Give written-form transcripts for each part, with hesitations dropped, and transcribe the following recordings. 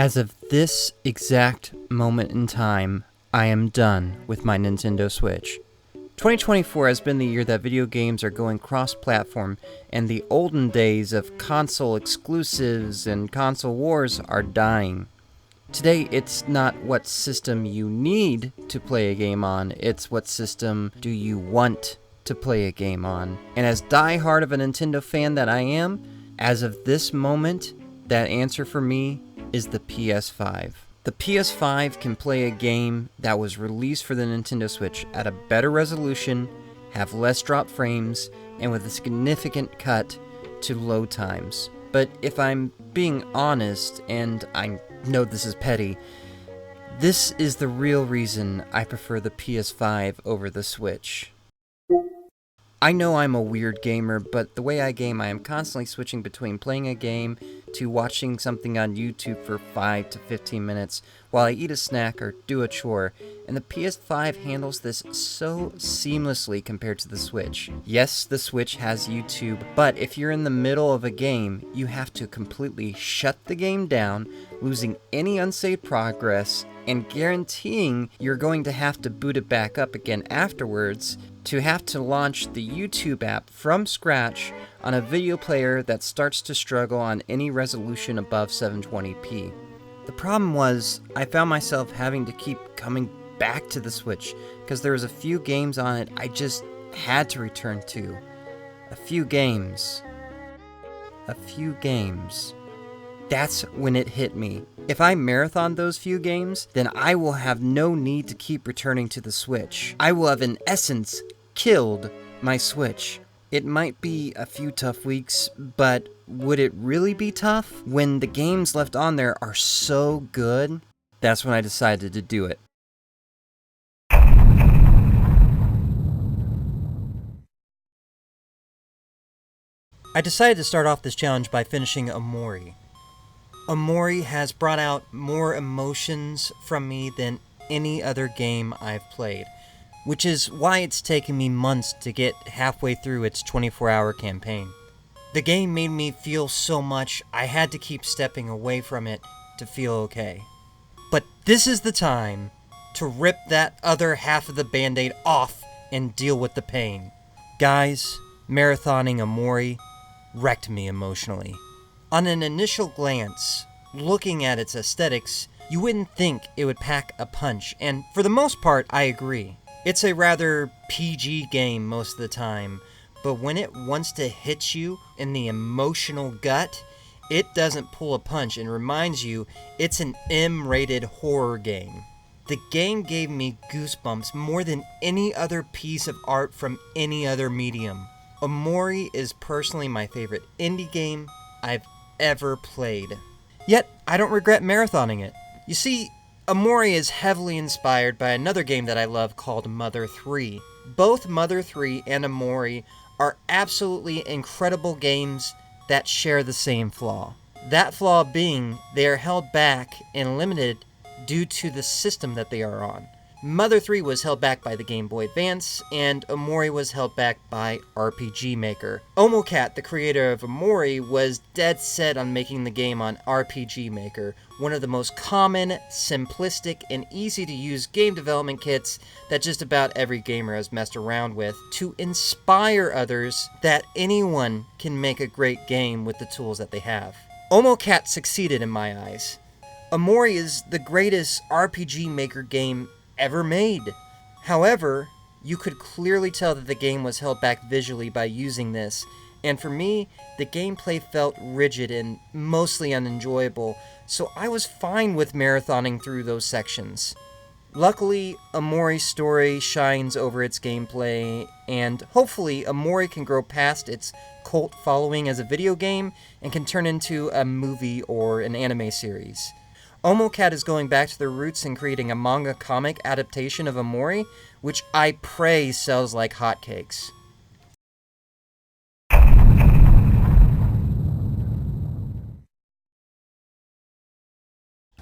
As of this exact moment in time, I am done with my Nintendo Switch. 2024 has been the year that video games are going cross-platform, and the olden days of console exclusives and console wars are dying. Today, it's not what system you need to play a game on, it's what system do you want to play a game on. And as die-hard of a Nintendo fan that I am, as of this moment, that answer for me is the PS5. The PS5 can play a game that was released for the Nintendo Switch at a better resolution, have less drop frames, and with a significant cut to load times. But if I'm being honest, and I know this is petty, this is the real reason I prefer the PS5 over the Switch. I know I'm a weird gamer, but the way I game, I am constantly switching between playing a game to watching something on YouTube for 5 to 15 minutes while I eat a snack or do a chore, and the PS5 handles this so seamlessly compared to the Switch. Yes, the Switch has YouTube, but if you're in the middle of a game, you have to completely shut the game down, losing any unsaved progress, and guaranteeing you're going to have to boot it back up again afterwards, to have to launch the YouTube app from scratch on a video player that starts to struggle on any resolution above 720p. The problem was, I found myself having to keep coming back to the Switch, because there was a few games on it I just had to return to. A few games. That's when it hit me. If I marathon those few games, then I will have no need to keep returning to the Switch. I will have, in essence, killed my Switch. It might be a few tough weeks, but would it really be tough when the games left on there are so good? That's when I decided to do it. I decided to start off this challenge by finishing Omori. Omori has brought out more emotions from me than any other game I've played, which is why it's taken me months to get halfway through its 24-hour campaign. The game made me feel so much, I had to keep stepping away from it to feel okay. But this is the time to rip that other half of the band-aid off and deal with the pain. Guys, marathoning Omori wrecked me emotionally. On an initial glance, looking at its aesthetics, you wouldn't think it would pack a punch, and for the most part, I agree. It's a rather PG game most of the time, but when it wants to hit you in the emotional gut, it doesn't pull a punch and reminds you it's an M-rated horror game. The game gave me goosebumps more than any other piece of art from any other medium. Omori is personally my favorite indie game I've ever played. Yet, I don't regret marathoning it. You see, Omori is heavily inspired by another game that I love called Mother 3. Both Mother 3 and Omori are absolutely incredible games that share the same flaw. That flaw being they are held back and limited due to the system that they are on. Mother 3 was held back by the Game Boy Advance, and Omori was held back by RPG Maker. Omori, the creator of Omori, was dead set on making the game on RPG Maker, one of the most common, simplistic, and easy-to-use game development kits that just about every gamer has messed around with, to inspire others that anyone can make a great game with the tools that they have. Omori succeeded in my eyes. Omori is the greatest RPG Maker game ever made. However, you could clearly tell that the game was held back visually by using this, and for me, the gameplay felt rigid and mostly unenjoyable, so I was fine with marathoning through those sections. Luckily, Omori's story shines over its gameplay, and hopefully Omori can grow past its cult following as a video game and can turn into a movie or an anime series. Omori is going back to their roots and creating a manga comic adaptation of Omori, which I pray sells like hotcakes.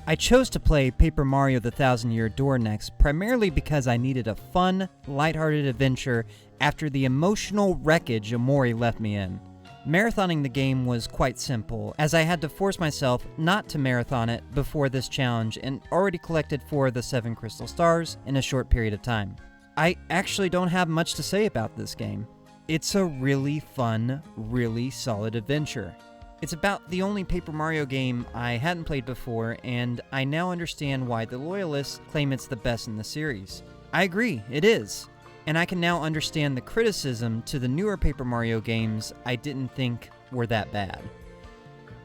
I chose to play Paper Mario: The Thousand Year Door next, primarily because I needed a fun, lighthearted adventure after the emotional wreckage Omori left me in. Marathoning the game was quite simple, as I had to force myself not to marathon it before this challenge and already collected 4 of the 7 crystal stars in a short period of time. I actually don't have much to say about this game. It's a really fun, really solid adventure. It's about the only Paper Mario game I hadn't played before, and I now understand why the loyalists claim it's the best in the series. I agree, it is. And I can now understand the criticism to the newer Paper Mario games I didn't think were that bad.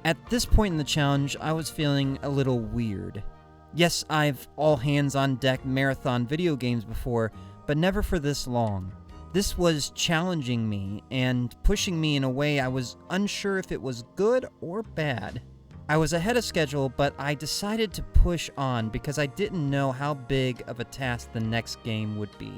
At this point in the challenge, I was feeling a little weird. Yes, I've all-hands-on-deck marathon video games before, but never for this long. This was challenging me and pushing me in a way I was unsure if it was good or bad. I was ahead of schedule, but I decided to push on because I didn't know how big of a task the next game would be.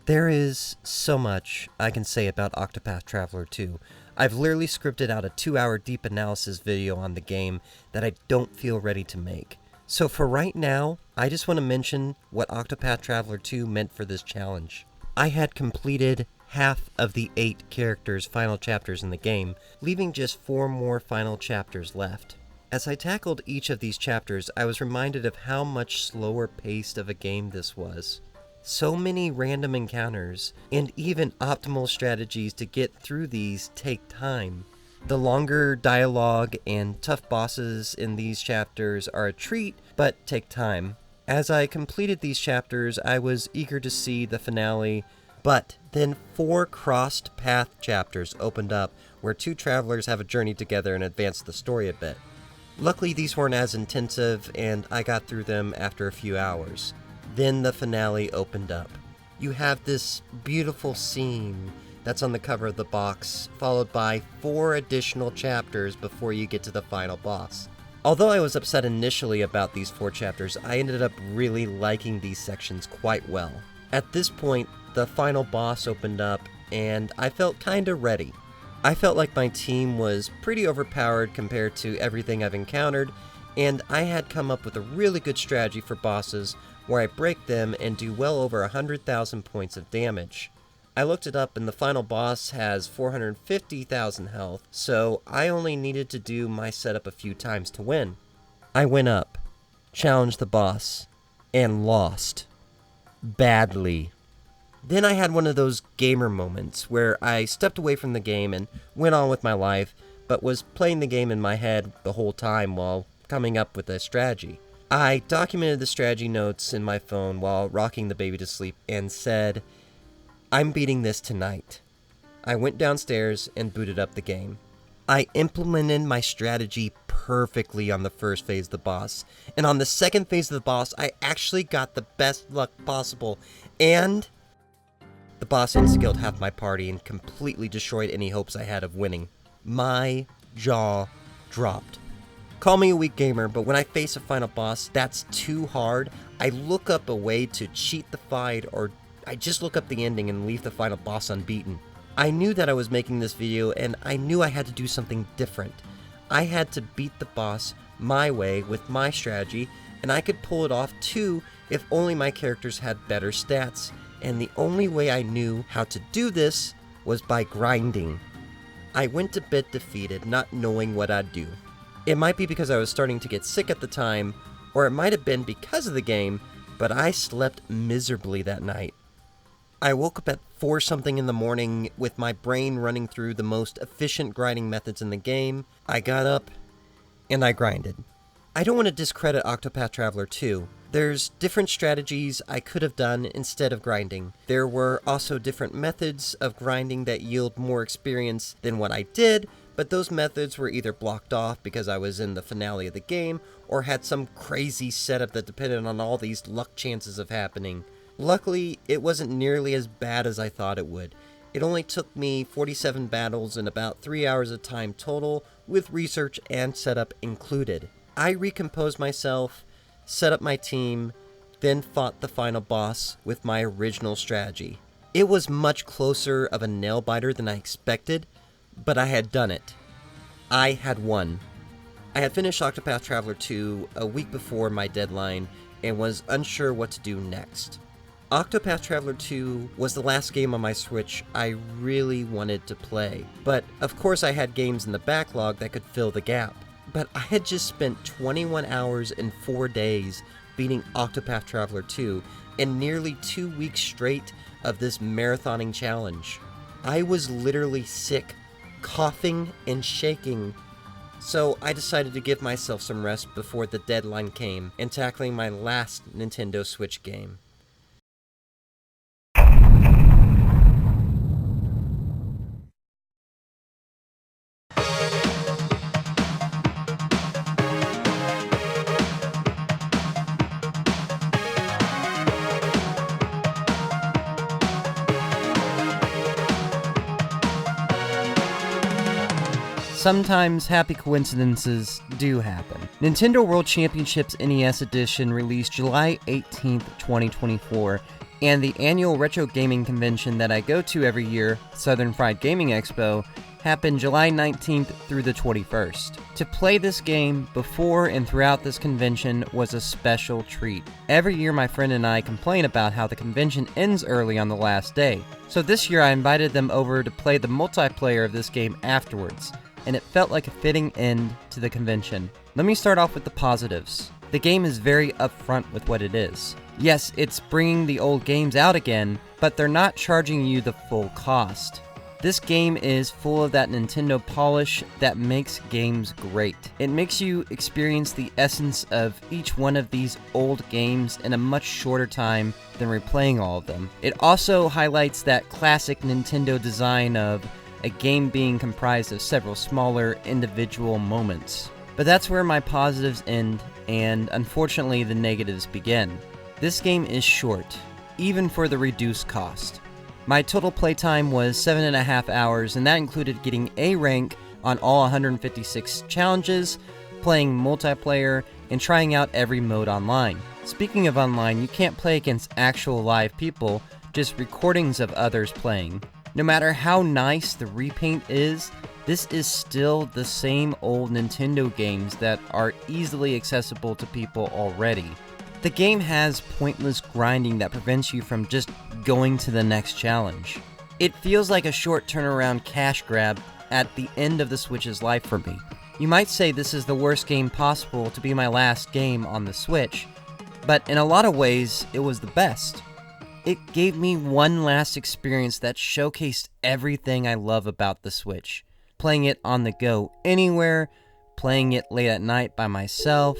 There is so much I can say about Octopath Traveler 2. I've literally scripted out a 2-hour deep analysis video on the game that I don't feel ready to make. So for right now, I just want to mention what Octopath Traveler 2 meant for this challenge. I had completed half of the 8 characters' final chapters in the game, leaving just 4 more final chapters left. As I tackled each of these chapters, I was reminded of how much slower paced of a game this was. So many random encounters, and even optimal strategies to get through these take time. The longer dialogue and tough bosses in these chapters are a treat, but take time. As I completed these chapters, I was eager to see the finale, but then 4 crossed path chapters opened up where 2 travelers have a journey together and advance the story a bit. Luckily, these weren't as intensive, and I got through them after a few hours. Then the finale opened up. You have this beautiful scene that's on the cover of the box, followed by 4 additional chapters before you get to the final boss. Although I was upset initially about these 4 chapters, I ended up really liking these sections quite well. At this point, the final boss opened up, and I felt kinda ready. I felt like my team was pretty overpowered compared to everything I've encountered, and I had come up with a really good strategy for bosses where I break them and do well over 100,000 points of damage. I looked it up and the final boss has 450,000 health, so I only needed to do my setup a few times to win. I went up, challenged the boss, and lost. Badly. Then I had one of those gamer moments where I stepped away from the game and went on with my life, but was playing the game in my head the whole time while coming up with a strategy. I documented the strategy notes in my phone while rocking the baby to sleep and said, "I'm beating this tonight." I went downstairs and booted up the game. I implemented my strategy perfectly on the first phase of the boss, and on the second phase of the boss, I actually got the best luck possible, and the boss insta-killed half my party and completely destroyed any hopes I had of winning. My jaw dropped. Call me a weak gamer, but when I face a final boss that's too hard, I look up a way to cheat the fight, or I just look up the ending and leave the final boss unbeaten. I knew that I was making this video, and I knew I had to do something different. I had to beat the boss my way with my strategy, and I could pull it off too if only my characters had better stats. And the only way I knew how to do this was by grinding. I went to bed defeated, not knowing what I'd do. It might be because I was starting to get sick at the time, or it might have been because of the game, but I slept miserably that night. I woke up at 4-something in the morning with my brain running through the most efficient grinding methods in the game. I got up, and I grinded. I don't want to discredit Octopath Traveler 2. There's different strategies I could have done instead of grinding. There were also different methods of grinding that yield more experience than what I did, but those methods were either blocked off because I was in the finale of the game, or had some crazy setup that depended on all these luck chances of happening. Luckily, it wasn't nearly as bad as I thought it would. It only took me 47 battles and about 3 hours of time total, with research and setup included. I recomposed myself, set up my team, then fought the final boss with my original strategy. It was much closer of a nail-biter than I expected, but I had done it. I had won. I had finished Octopath Traveler 2 a week before my deadline and was unsure what to do next. Octopath Traveler 2 was the last game on my Switch I really wanted to play, but of course I had games in the backlog that could fill the gap. But I had just spent 21 hours and 4 days beating Octopath Traveler 2 and nearly 2 weeks straight of this marathoning challenge. I was literally sick, coughing and shaking. So I decided to give myself some rest before the deadline came and tackling my last Nintendo Switch game. Sometimes happy coincidences do happen. Nintendo World Championships NES Edition released July 18th, 2024, and the annual retro gaming convention that I go to every year, Southern Fried Gaming Expo, happened July 19th through the 21st. To play this game before and throughout this convention was a special treat. Every year my friend and I complain about how the convention ends early on the last day, so this year I invited them over to play the multiplayer of this game afterwards, and it felt like a fitting end to the convention. Let me start off with the positives. The game is very upfront with what it is. Yes, it's bringing the old games out again, but they're not charging you the full cost. This game is full of that Nintendo polish that makes games great. It makes you experience the essence of each one of these old games in a much shorter time than replaying all of them. It also highlights that classic Nintendo design of a game being comprised of several smaller individual moments. But that's where my positives end, and unfortunately the negatives begin. This game is short, even for the reduced cost. My total playtime was 7.5 hours, and that included getting A rank on all 156 challenges, playing multiplayer, and trying out every mode online. Speaking of online, you can't play against actual live people, just recordings of others playing. No matter how nice the repaint is, this is still the same old Nintendo games that are easily accessible to people already. The game has pointless grinding that prevents you from just going to the next challenge. It feels like a short turnaround cash grab at the end of the Switch's life for me. You might say this is the worst game possible to be my last game on the Switch, but in a lot of ways, it was the best. It gave me one last experience that showcased everything I love about the Switch. Playing it on the go anywhere, playing it late at night by myself,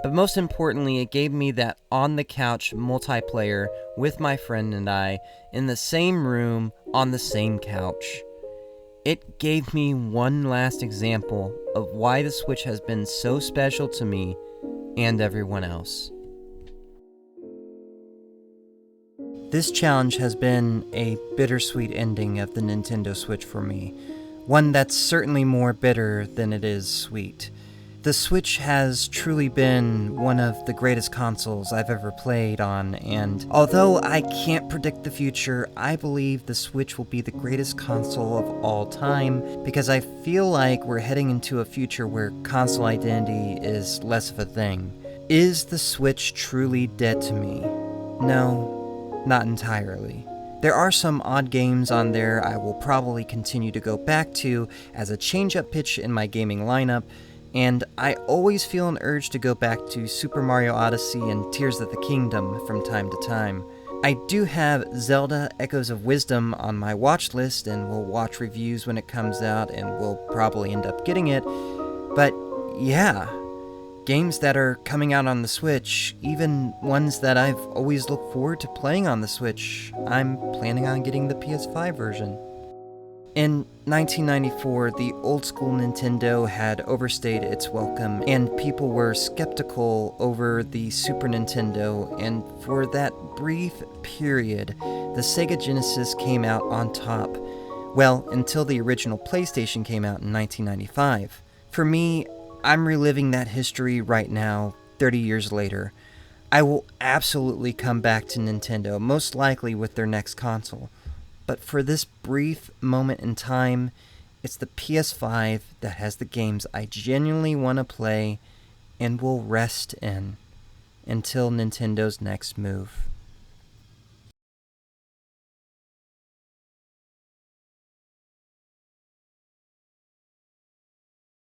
but most importantly, it gave me that on-the-couch multiplayer with my friend and I in the same room on the same couch. It gave me one last example of why the Switch has been so special to me and everyone else. This challenge has been a bittersweet ending of the Nintendo Switch for me, one that's certainly more bitter than it is sweet. The Switch has truly been one of the greatest consoles I've ever played on, and although I can't predict the future, I believe the Switch will be the greatest console of all time, because I feel like we're heading into a future where console identity is less of a thing. Is the Switch truly dead to me? No. Not entirely. There are some odd games on there I will probably continue to go back to as a change-up pitch in my gaming lineup, and I always feel an urge to go back to Super Mario Odyssey and Tears of the Kingdom from time to time. I do have Zelda Echoes of Wisdom on my watch list, and will watch reviews when it comes out, and will probably end up getting it, but yeah. Games that are coming out on the Switch, even ones that I've always looked forward to playing on the Switch, I'm planning on getting the PS5 version. In 1994, the old-school Nintendo had overstayed its welcome, and people were skeptical over the Super Nintendo, and for that brief period, the Sega Genesis came out on top. Well, until the original PlayStation came out in 1995. For me, I'm reliving that history right now, 30 years later. I will absolutely come back to Nintendo, most likely with their next console. But for this brief moment in time, It's the PS5 that has the games I genuinely want to play and will rest in until Nintendo's next move.